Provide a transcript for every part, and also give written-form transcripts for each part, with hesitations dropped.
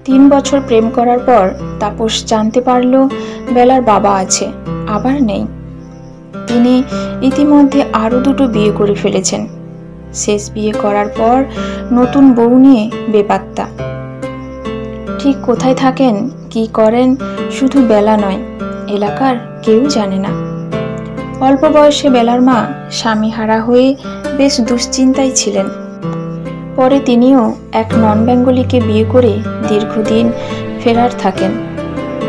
3 বছর প্রেম করার পর তাপস জানতে পারল বেলার বাবা আছে, আবার নেই। তিনি ইতিমধ্যে আরো 2টো বিয়ে করে ফেলেছেন। শেষ বিয়ে করার পর নতুন বউ নিয়ে বেপাত্তা। ঠিক কোথায় থাকেন, কি করেন, শুধু বেলা নয়, এলাকার কেউ জানে না। অল্প বয়সে বেলার মা স্বামীহারা হয়ে বেশ দুশ্চিন্তায় ছিলেন। পরে তিনিও এক নন বেঙ্গলিকে বিয়ে করে দীর্ঘদিন ফেরার থাকেন।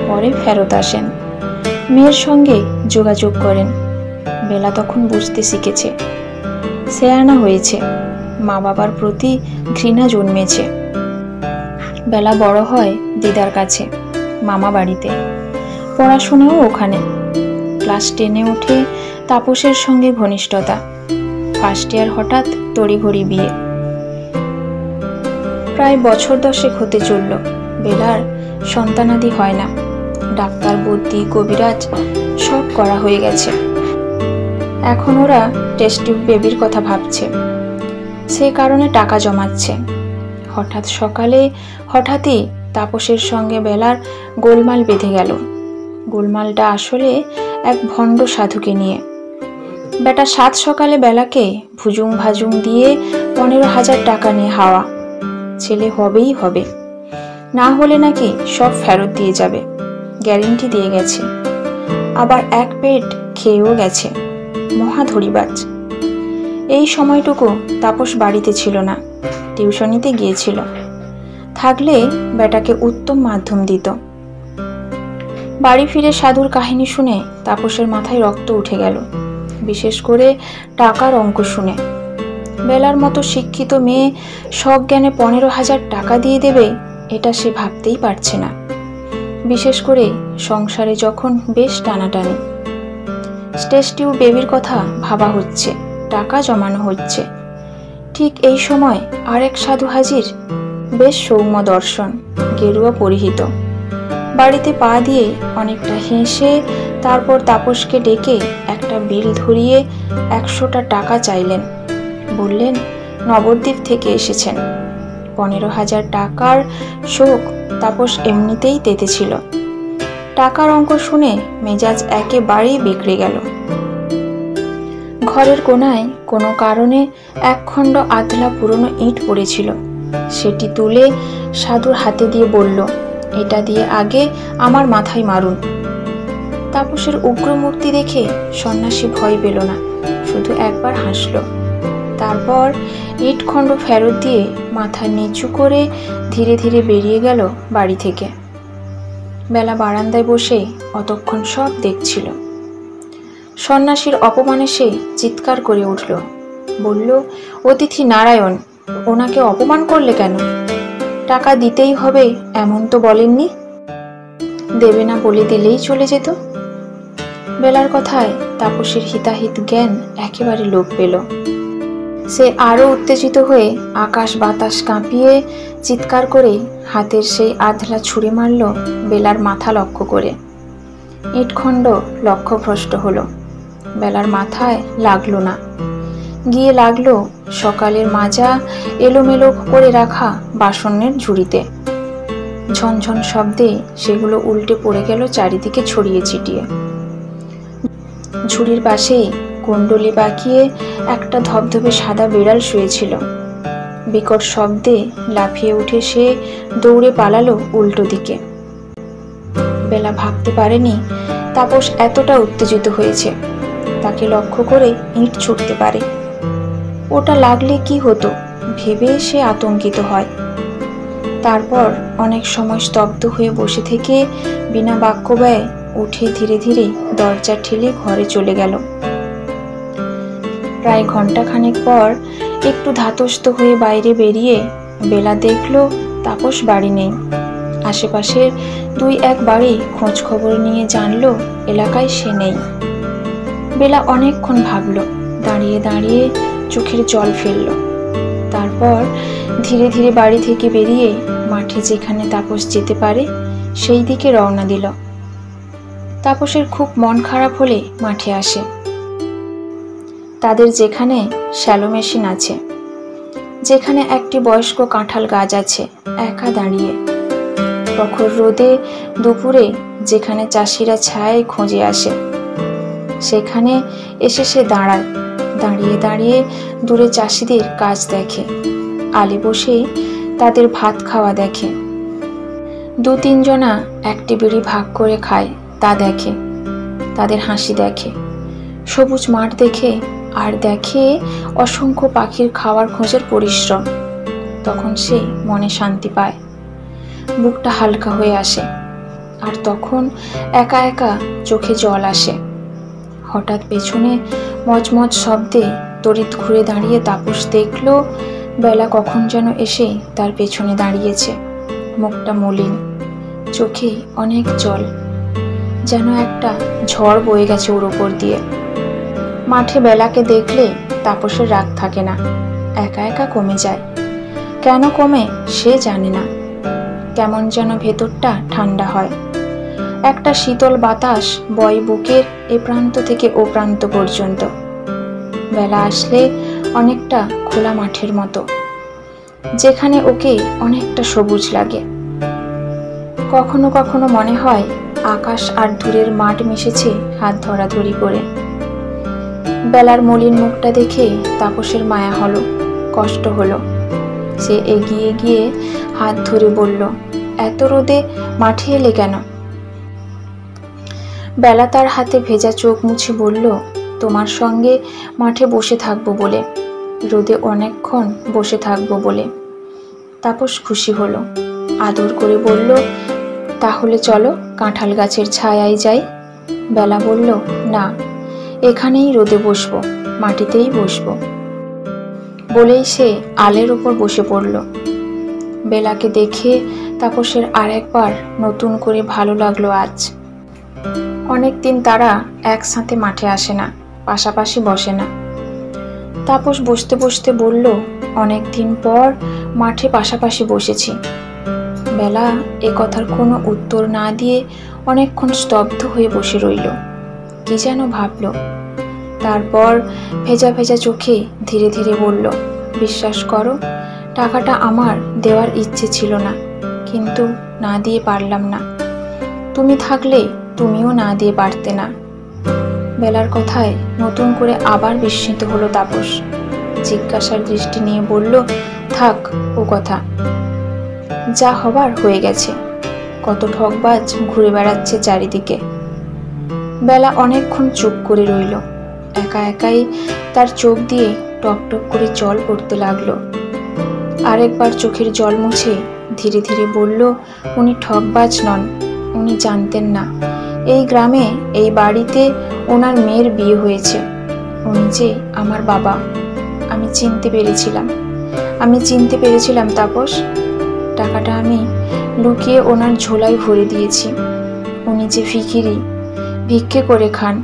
পরে ফেরত আসেন, মেয়ের সঙ্গে যোগাযোগ করেন। বেলা তখন বুঝতে শিখেছে, সেয়ানা হয়েছে, মা বাবার প্রতি ঘৃণা জন্মেছে। বেলা বড় হয় দিদার কাছে, মামা বাড়িতে, পড়াশোনাও ওখানে। ক্লাস 10-এ উঠে তাপসের সঙ্গে ঘনিষ্ঠতা। ফার্স্ট ইয়ার হঠাৎ তড়িঘড়ি বিয়ে। প্রায় বছর 10 হতে চলল। বেলার সন্তানাদি হয় না। ডাক্তার, বদ্যি, কবিরাজ সব করা হয়ে গেছে। এখন ওরা টেস্ট টিউব বেবির কথা ভাবছে, সে কারণে টাকা জমাচ্ছে। হঠাৎ সকালে হঠাৎই তাপসের সঙ্গে বেলার গোলমাল বেঁধে গেল। গোলমালটা আসলে এক ভণ্ড সাধুকে নিয়ে। বেটা 7 সকালে বেলাকে ভুজুং ভাজুং দিয়ে 15,000 টাকা নিয়ে হাওয়া। ছেলে হবেই হবে, না হলে নাকি সব ফেরত দিয়ে যাবে, গ্যারেন্টি দিয়ে গেছে। আবার এক পেট খেয়েও গেছে। মহা ধরিবাজ। এই সময়টুকু তাপস বাড়িতে ছিল না, টিউশনিতে গিয়েছিল। থাকলে বেটাকে উত্তম মাধ্যম দিত। বাড়ি ফিরে সাধুর কাহিনী শুনে তাপসের মাথায় রক্ত উঠে গেল, বিশেষ করে টাকার অঙ্ক শুনে। বেলার মতো শিক্ষিত মেয়ে সজ্ঞানে 15,000 টাকা দিয়ে দেবে, এটা সে ভাবতেই পারছে না। বিশেষ করে সংসারে যখন বেশ টানাটানি। টেস্ট টিউব বেবির কথা ভাবা হচ্ছে, টাকা জমানো হচ্ছে। ঠিক এই সময় আরেক সাধু হাজির, বেশ সৌম্য দর্শন, গেরুয়া পরিহিত। বাড়িতে পা দিয়ে অনেকটা হেসে তারপর তাপসকে ডেকে একটা বিল ধরিয়ে 100টা টাকা চাইলেন। বললেন নবদ্বীপ থেকে এসেছেন। 15,000 টাকার শোক তাপস এমনিতেই তেতেছিল। টাকার অঙ্ক শুনে মেজাজ একেবারেই বিগড়ে গেল। ঘরের কোনায় কোনো কারণে এক খণ্ড আধলা পুরনো ইট পড়েছিল। সেটি তুলে সাধুর হাতে দিয়ে বলল, এটা দিয়ে আগে আমার মাথায় মারুন। তাপসের উগ্র মূর্তি দেখে সন্ন্যাসী ভয় পেল না, শুধু একবার হাসল। তারপর ইট খণ্ড ফেরত দিয়ে মাথা নিচু করে ধীরে ধীরে বেরিয়ে গেল বাড়ি থেকে। বেলা বারান্দায় বসে অতক্ষণ সব দেখছিল। সন্ন্যাসীর অপমানে সে চিৎকার করে উঠল, বলল, অতিথি নারায়ণ, ওনাকে অপমান করলে কেন? টাকা দিতেই হবে এমন তো বলেননি, দেবে না বলে দিলেই চলে যেত। বেলার কথায় তাপসের হিতাহিত জ্ঞান একেবারে লোপ পেল। সে আরো উত্তেজিত হয়ে আকাশ বাতাস কাঁপিয়ে চিৎকার করে হাতের সেই আধলা ছুঁড়ে মারল বেলার মাথা লক্ষ্য করে। ইটখণ্ড লক্ষ্যভ্রষ্ট হলো। বেলার মাথায় লাগলো না, গিয়ে লাগলো সকালের মাজা এলোমেলো করে রাখা বাসনের ঝুড়িতে। ঝনঝন শব্দে সেগুলো উল্টে পড়ে গেল চারিদিকে ছড়িয়ে ছিটিয়ে। ঝুড়ির পাশেই কুণ্ডলি বাঁকিয়ে একটা ধবধবে সাদা বিড়াল শুয়েছিল। বিকট শব্দে লাফিয়ে উঠে সে দৌড়ে পালালো উল্টো দিকে। বেলা ভাবতে পারেনি তাপস এতটা উত্তেজিত হয়েছে, তাকে লক্ষ্য করে ইট ছুটতে পারে। ওটা লাগলে কি হতো ভেবে সে আতঙ্কিত হয়। তারপর অনেক সময় স্তব্ধ হয়ে বসে থেকে বিনা বাক্য ব্যয়ে উঠে ধীরে ধীরে দরজা ঠেলে ঘরে চলে গেল। প্রায় ঘন্টাখানেক পর একটু ধাতস্থ হয়ে বাইরে বেরিয়ে বেলা দেখল তাপস বাড়ি নেই। আশেপাশের 2-1 বাড়ি খোঁজ খবর নিয়ে জানল এলাকায় সে নেই। বেলা অনেকক্ষণ ভাবল, দাঁড়িয়ে দাঁড়িয়ে চোখের জল ফেলল। তারপর ধীরে ধীরে বাড়ি থেকে বেরিয়ে মাঠে যেখানে তাপস যেতে পারে সেই দিকে রওনা দিল। তাপসের খুব মন খারাপ হলে মাঠে আসে। তাদের যেখানে শ্যালো মেশিন আছে, যেখানে একটি বয়স্ক কাঁঠাল গাছ আছে, একা দাঁড়িয়ে। প্রখর রোদে দুপুরে যেখানে চাষিরা ছায় খুঁজে আসে সেখানে এসে সে দাঁড়ায়, দাঁড়িয়ে দাঁড়িয়ে দূরে চাষিদের কাজ দেখে, আলে বসেই তাদের ভাত খাওয়া দেখে। 2-3 জনা একটি বিড়ি ভাগ করে খায় তা দেখে, তাদের হাসি দেখে, সবুজ মাঠ দেখে, আর দেখে অসংখ্য পাখির খাওয়ার খোঁজের পরিশ্রম। তখন সে মনে শান্তি পায়, বুকটা হালকা হয়ে আসে, আর তখন একা একা চোখে জল আসে। হঠাৎ পেছনে মজমজ শব্দে তড়িৎ ঘুরে দাঁড়িয়ে তাপস দেখল বেলা কখন যেন এসে তার পেছনে দাঁড়িয়েছে। মুখটা মলিন, চোখে অনেক জল, যেন একটা ঝড় বয়ে গেছে ওর ওপর দিয়ে। মাঠে বেলাকে দেখলে তাপসের রাগ থাকে না, একা একা কমে যায়। কেন কমে সে জানে না, কেমন যেন ভেতরটা ঠান্ডা হয়। একটা শীতল বাতাস বয় বুকের এ প্রান্ত থেকে ও প্রান্ত পর্যন্ত। বেলা আসলে অনেকটা খোলা মাঠের মতো, যেখানে ওকে অনেকটা সবুজ লাগে। কখনো কখনো মনে হয় আকাশ আর দূরের মাঠ মিশেছে হাত ধরাধরি করে। বেলার মলিন মুখটা দেখে তাপসের মায়া হলো, কষ্ট হলো। সে এগিয়ে গিয়ে হাত ধরে বলল, এত রোদে মাঠে এলে কেন? বেলা তার হাতে ভেজা চোখ মুছে বলল, তোমার সঙ্গে মাঠে বসে থাকবো বলে, রোদে অনেকক্ষণ বসে থাকবো বলে। তাপস খুশি হলো, আদর করে বলল, তাহলে চলো কাঁঠাল গাছের ছায়ায় যাই। বেলা বলল, না, এখানেই রোদে বসবো, মাটিতেই বসবো। বলেই সে আলের ওপর বসে পড়ল। বেলাকে দেখে তাপসের আরেকবার নতুন করে ভালো লাগলো আজ। অনেকদিন তারা একসাথে মাঠে আসে না, পাশাপাশি বসে না। তাপস বসতে বসতে বলল, অনেকদিন পর মাঠে পাশাপাশি বসেছি। বেলা এ কথার কোনো উত্তর না দিয়ে অনেকক্ষণ স্তব্ধ হয়ে বসে রইল, কি যেন ভাবল। তারপর ভেজা ভেজা চোখে ধীরে ধীরে বলল, বিশ্বাস করো, টাকাটা আমার দেওয়ার ইচ্ছে ছিল না, কিন্তু না দিয়ে পারলাম না। তুমি থাকলে তুমিও না দিয়ে পারতে না। বেলার কথায় নতুন করে আবার বিস্মিত হলো তাপস। জিজ্ঞাসার দৃষ্টি নিয়ে বলল, থাক ও কথা, যা হবার হয়ে গেছে। কত ঠকবাজ ঘুরে বেড়াচ্ছে চারিদিকে। বেলা অনেকক্ষণ চুপ করে রইল, একা একাই তার চোখ দিয়ে টপ টপ করে জল পড়তে লাগলো। আরেকবার চোখের জল মুছে ধীরে ধীরে বলল, উনি ঠকবাজ নন, উনি জানতেন না এই গ্রামে, এই বাড়িতে ওনার মেয়ের বিয়ে হয়েছে। উনি যে আমার বাবা, আমি চিনতে পেরেছিলাম তাপস। টাকাটা আমি লুকিয়ে ওনার ঝোলায় ভরে দিয়েছি। উনি যে ভিখিরি, ভিক্ষে করে খান।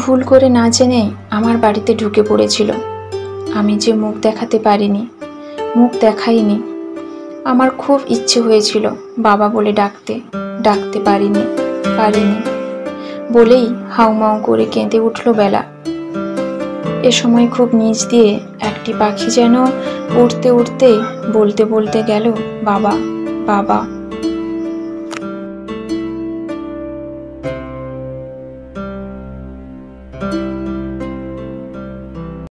ভুল করে না জেনে আমার বাড়িতে ঢুকে পড়েছিল। আমি যে মুখ দেখাতে পারিনি, মুখ দেখাইনি। আমার খুব ইচ্ছে হয়েছিল বাবা বলে ডাকতে পারিনি বলেই হাউমাউ করে কেঁদে উঠল বেলা। এ সময় খুব নিচ দিয়ে একটি পাখি যেন উড়তে উড়তে বলতে বলতে গেল, বাবা বাবা।